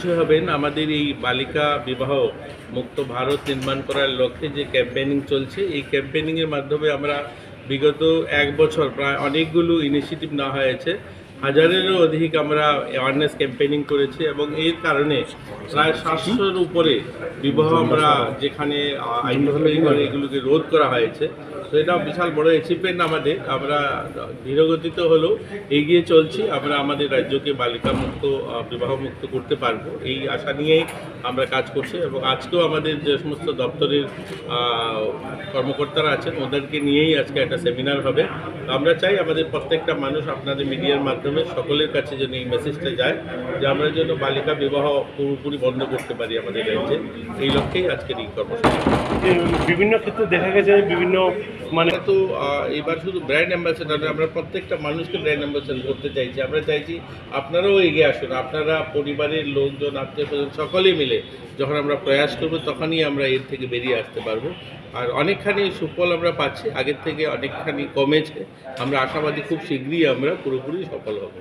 খুশি হবেন, আমাদের এই বালিকা বিবাহ মুক্ত ভারত নির্মাণ করার লক্ষ্যে যে ক্যাম্পেইনিং চলছে, এই ক্যাম্পেইনিংয়ের মাধ্যমে আমরা বিগত 1 বছর প্রায় অনেকগুলো ইনিশিয়েটিভ নেওয়া হয়েছে। হাজারেরও অধিক আমরা অ্যাওয়ারনেস ক্যাম্পেইনিং করেছি এবং এর কারণে প্রায় 700-র উপরে বিবাহ আমরা যেখানে আইডেন্টিফাই করে এগুলোকে রোধ করা হয়েছে। তো এটা বিশাল বড় অ্যাচিভমেন্ট আমাদের। আমরা ধীরগতিতে হলেও এগিয়ে চলছি। আমরা আমাদের রাজ্যকে বালিকা মুক্ত বিবাহ মুক্ত করতে পারবো এই আশা নিয়েই আমরা কাজ করছি এবং আজকেও আমাদের যে সমস্ত দপ্তরের কর্মকর্তারা আছেন ওদেরকে নিয়েই আজকে একটা সেমিনার হবে। আমরা চাই আমাদের প্রত্যেকটা মানুষ আপনাদের মিডিয়ার মাধ্যমে সকলের কাছে যেন এই মেসেজটা যায় যে আমরা যেন বালিকা বিবাহ পুরোপুরি বন্ধ করতে পারি আমাদের রাজ্যে। এই লক্ষ্যেই আজকের এই কর্মসূচি। বিভিন্ন ক্ষেত্রে দেখা গেছে বিভিন্ন তো এবার শুধু ব্র্যান্ড অ্যাম্বাসেডার, আমরা প্রত্যেকটা মানুষকে ব্র্যান্ড অ্যাম্বাসেডার করতে চাইছি। আমরা চাইছি আপনারাও এগিয়ে আসুন, আপনারা পরিবারের লোকজন, আত্মীয়স্বজন সকলে মিলে যখন আমরা প্রয়াস করব তখনই আমরা এর থেকে বেরিয়ে আসতে পারবো। আর অনেকখানি সুফল আমরা পাচ্ছি, আগের থেকে অনেকখানি কমেছে। আমরা আশাবাদী খুব শীঘ্রই আমরা পুরোপুরি সফল হব।